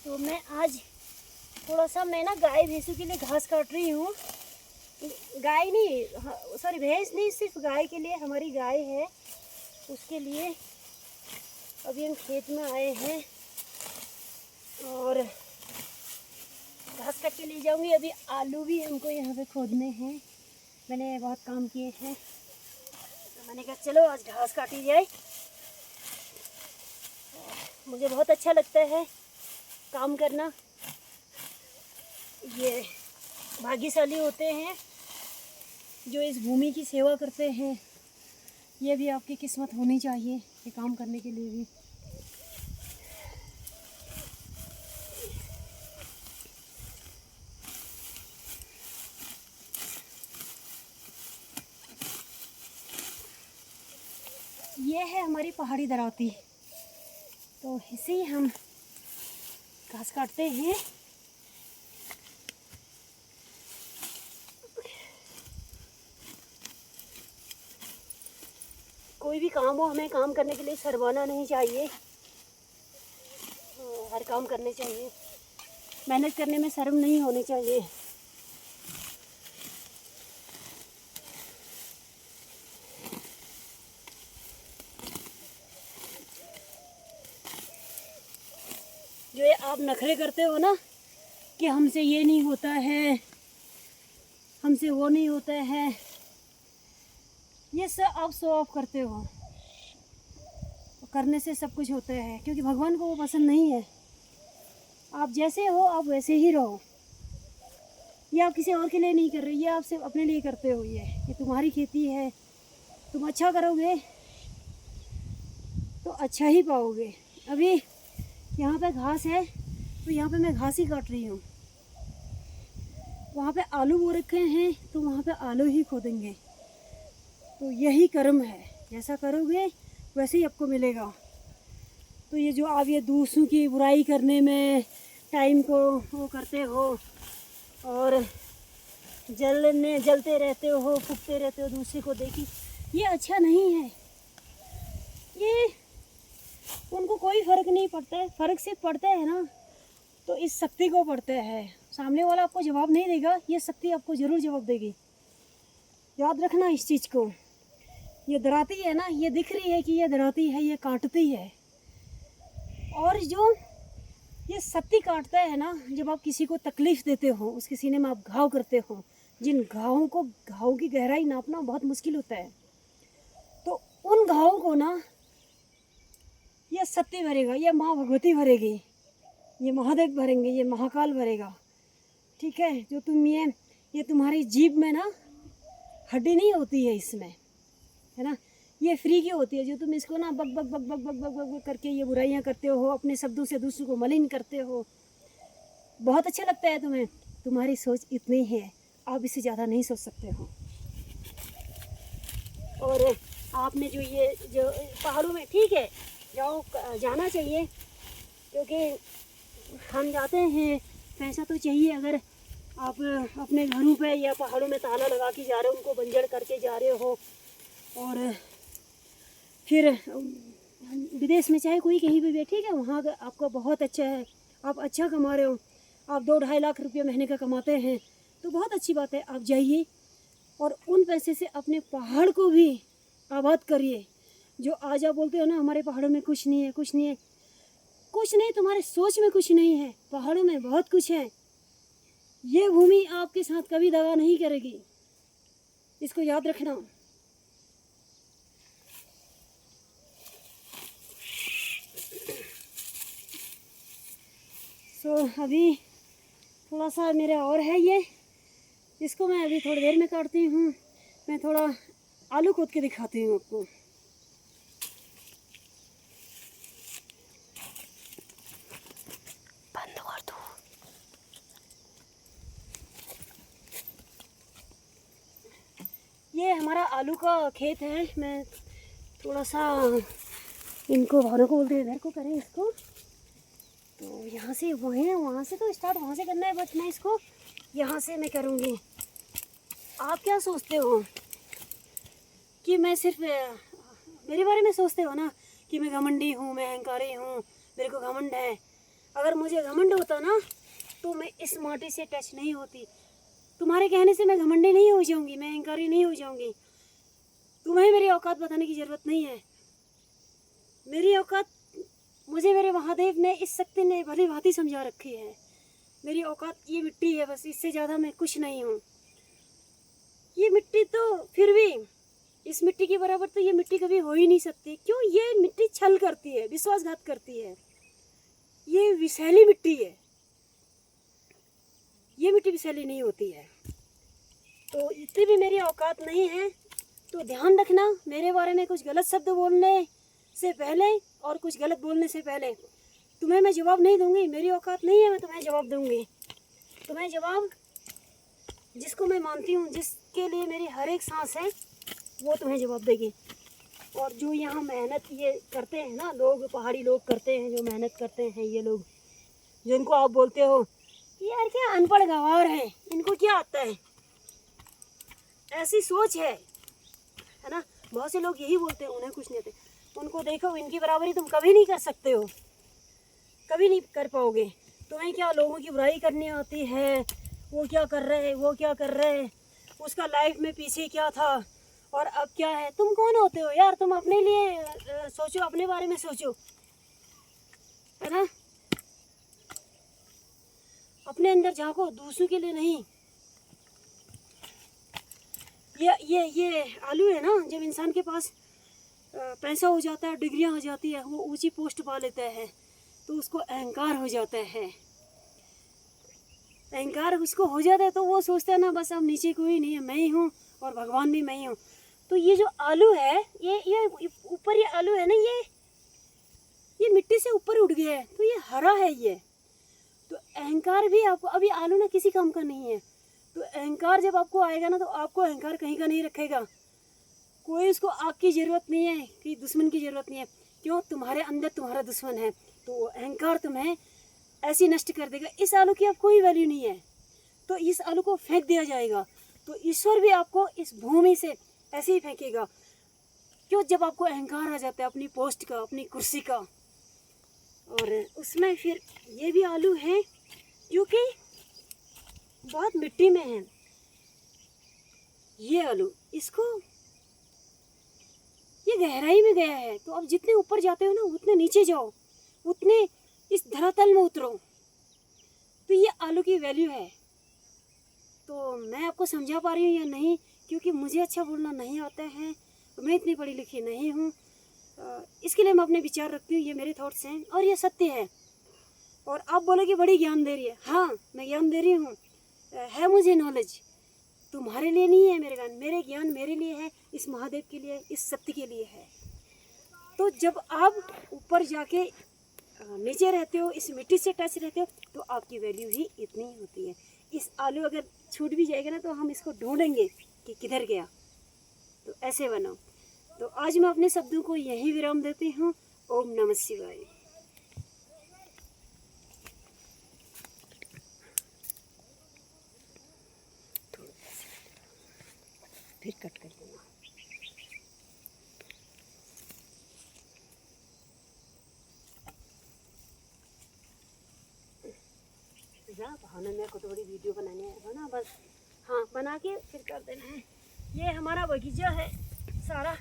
तो मैं आज थोड़ा सा मैं ना गाय भैंसों के लिए घास काट रही हूँ। गाय नहीं, सॉरी भैंस नहीं, सिर्फ गाय के लिए। हमारी गाय है उसके लिए अभी हम खेत में आए हैं और घास काट के ले जाऊंगी। अभी आलू भी हमको यहाँ पे खोदने हैं, मैंने बहुत काम किए हैं तो मैंने कहा चलो आज घास काटी जाए। मुझे बहुत अच्छा लगता है काम करना। ये भाग्यशाली होते हैं जो इस भूमि की सेवा करते हैं। ये भी आपकी किस्मत होनी चाहिए ये काम करने के लिए भी। ये है हमारी पहाड़ी दरावती, तो इसे ही हम घास काटते हैं। कोई भी काम हो, हमें काम करने के लिए शर्माना नहीं चाहिए। हर काम करने चाहिए, मेहनत करने में शर्म नहीं होनी चाहिए। जो ये आप नखरे करते हो ना कि हमसे ये नहीं होता है, हमसे वो नहीं होता है, ये सब आप शो ऑफ करते हो। करने से सब कुछ होता है, क्योंकि भगवान को वो पसंद नहीं है। आप जैसे हो आप वैसे ही रहो। ये आप किसी और के लिए नहीं कर रहे, ये आप सिर्फ अपने लिए करते हो। ये तुम्हारी खेती है, तुम अच्छा करोगे तो अच्छा ही पाओगे। अभी यहाँ पे घास है तो यहाँ पे मैं घास ही काट रही हूँ। वहाँ पे आलू बो रखे हैं तो वहाँ पे आलू ही खोदेंगे। तो यही कर्म है, जैसा करोगे वैसे ही आपको मिलेगा। तो ये जो आप ये दूसरों की बुराई करने में टाइम को वो करते हो और जलते रहते हो, फूकते रहते हो दूसरे को देखी, ये अच्छा नहीं है। ये उनको कोई फ़र्क नहीं पड़ता है। फ़र्क सिर्फ पड़ता है ना तो इस शक्ति को पड़ता है। सामने वाला आपको जवाब नहीं देगा, ये शक्ति आपको ज़रूर जवाब देगी। याद रखना इस चीज़ को। ये दराती है ना, ये दिख रही है कि ये दराती है, ये काटती है। और जो ये शक्ति काटता है ना, जब आप किसी को तकलीफ़ देते हो, उसके सीने में आप घाव करते हो, जिन घावों की गहराई नापना बहुत मुश्किल होता है, तो उन घावों को ना ये शक्ति भरेगा, ये माँ भगवती भरेगी, ये महादेव भरेंगे, ये महाकाल भरेगा। ठीक है, जो तुम ये तुम्हारी जीभ में ना हड्डी नहीं होती है इसमें, है ना, ये फ्री की होती है। जो तुम इसको ना बक बक बक बक बक बक बक करके ये बुराइयां करते हो, अपने शब्दों से दूसरों को मलिन करते हो, बहुत अच्छा लगता है तुम्हें। तुम्हारी सोच इतनी है, आप इससे ज़्यादा नहीं सोच सकते हो। और आपने जो पहाड़ों में, ठीक है जाना चाहिए, क्योंकि हम जाते हैं, पैसा तो चाहिए। अगर आप अपने घरों पे या पहाड़ों में ताला लगा के जा रहे हो, उनको बंजर करके जा रहे हो, और फिर विदेश में चाहे कोई कहीं भी बैठे, ठीक है, वहाँ आपका बहुत अच्छा है, आप अच्छा कमा रहे हो, आप 2-2.5 लाख रुपये महीने का कमाते हैं, तो बहुत अच्छी बात है। आप जाइए और उन पैसे से अपने पहाड़ को भी आबाद करिए। जो आज आप बोलते हो ना हमारे पहाड़ों में कुछ नहीं है, कुछ नहीं है, कुछ नहीं, तुम्हारे सोच में कुछ नहीं है, पहाड़ों में बहुत कुछ है। ये भूमि आपके साथ कभी दगा नहीं करेगी, इसको याद रखना। अभी थोड़ा सा मेरा और है ये, इसको मैं अभी थोड़ी देर में काटती हूँ। मैं थोड़ा आलू खोद के दिखाती हूँ आपको। बंद कर दो। ये हमारा आलू का खेत है। मैं थोड़ा सा इनको भानों को बोलते हैं, इधर को करें इसको। तो यहाँ से वहाँ से तो स्टार्ट वहाँ से करना है, बट मैं इसको यहाँ से मैं करूँगी। आप क्या सोचते हो कि मैं सिर्फ मेरे बारे में सोचते हो ना कि मैं घमंडी हूँ, मैं अहंकारी हूँ, मेरे को घमंड है। अगर मुझे घमंड होता ना तो मैं इस माटी से टच नहीं होती। तुम्हारे कहने से मैं घमंडी नहीं हो जाऊंगी, मैं अहंकारी नहीं हो जाऊंगी। तुम्हें मेरी औकात बताने की ज़रूरत नहीं है। मेरी औकात मुझे मेरे महादेव ने, इस शक्ति ने भली भांति समझा रखी है। मेरी औकात ये मिट्टी है बस, इससे ज़्यादा मैं कुछ नहीं हूँ। ये मिट्टी तो फिर भी, इस मिट्टी के बराबर तो ये मिट्टी कभी हो ही नहीं सकती। क्यों? ये मिट्टी छल करती है, विश्वासघात करती है। ये विषैली मिट्टी है, ये मिट्टी विषैली नहीं होती है। तो इतनी भी मेरी औकात नहीं है। तो ध्यान रखना, मेरे बारे में कुछ गलत शब्द बोलने से पहले और कुछ गलत बोलने से पहले तुम्हें मैं जवाब नहीं दूंगी। मेरी औकात नहीं है मैं तुम्हें जवाब दूंगी। तुम्हें जवाब जिसको मैं मानती हूँ, जिसके लिए मेरी हर एक सांस है, वो तुम्हें जवाब देगी। और जो यहाँ मेहनत ये करते हैं ना लोग, पहाड़ी लोग करते हैं, जो मेहनत करते हैं ये लोग, जिनको आप बोलते हो यार क्या अनपढ़ गंवार हैं, इनको क्या आता है, ऐसी सोच है ना। बहुत से लोग यही बोलते हैं, उन्हें कुछ नहीं आते। उनको देखो, इनकी बराबरी तुम कभी नहीं कर सकते हो, कभी नहीं कर पाओगे। तुम्हें क्या लोगों की बुराई करनी आती है, वो क्या कर रहे हैं, वो क्या कर रहे हैं, उसका लाइफ में पीछे क्या था और अब क्या है। तुम कौन होते हो यार? तुम अपने लिए सोचो, अपने बारे में सोचो, है ना। अपने अंदर झांको, दूसरों के लिए नहीं। ये आलू है ना, जब इंसान के पास पैसा हो जाता है, डिग्रियां हो जाती है, वो ऊंची पोस्ट पा लेता है, तो उसको अहंकार हो जाता है। अहंकार उसको हो जाता है तो वो सोचता है ना बस अब नीचे कोई नहीं है, मैं ही हूँ और भगवान भी मैं ही हूँ। तो ये जो आलू है, ये ऊपर ये आलू है ना, ये मिट्टी से ऊपर उठ गया है, तो ये हरा है ये। तो अहंकार भी आपको, अभी आलू ना किसी काम का नहीं है। तो अहंकार जब आपको आएगा ना, तो आपको अहंकार कहीं का नहीं रखेगा। कोई उसको आग की ज़रूरत नहीं है, कि दुश्मन की ज़रूरत नहीं है। क्यों? तुम्हारे अंदर तुम्हारा दुश्मन है, तो अहंकार तुम्हें ऐसे नष्ट कर देगा। इस आलू की अब कोई वैल्यू नहीं है, तो इस आलू को फेंक दिया जाएगा। तो ईश्वर भी आपको इस भूमि से ऐसे ही फेंकेगा। क्यों? जब आपको अहंकार आ जाता है अपनी पोस्ट का, अपनी कुर्सी का। और उसमें फिर ये भी आलू है जो कि बहुत मिट्टी में है। ये आलू, इसको ये गहराई में गया है। तो अब जितने ऊपर जाते हो ना, उतने नीचे जाओ, उतने इस धरातल में उतरो, तो ये आलू की वैल्यू है। तो मैं आपको समझा पा रही हूँ या नहीं, क्योंकि मुझे अच्छा बोलना नहीं आता है, मैं इतनी पढ़ी लिखी नहीं हूँ। इसके लिए मैं अपने विचार रखती हूँ, ये मेरे थॉट्स हैं और ये सत्य है। और आप बोलोगे बड़ी ज्ञान दे रही है, हाँ मैं ज्ञान दे रही हूँ, है मुझे नॉलेज। तुम्हारे लिए नहीं है मेरे ज्ञान, मेरे ज्ञान मेरे लिए है, इस महादेव के लिए, इस सत्य के लिए है। तो जब आप ऊपर जाके नीचे रहते हो, इस मिट्टी से टच रहते हो, तो आपकी वैल्यू ही इतनी होती है। इस आलू अगर छूट भी जाएगा ना, तो हम इसको ढूंढेंगे कि किधर गया। तो ऐसे बनो। तो आज मैं अपने शब्दों को यहीं विराम देती हूँ। ओम नमः शिवाय। फिर कट कर देना। बहाना, मेरे को तो बड़ी वीडियो बनाने है ना, बस हाँ बना के फिर कर देना है। ये हमारा बगीचा है सारा।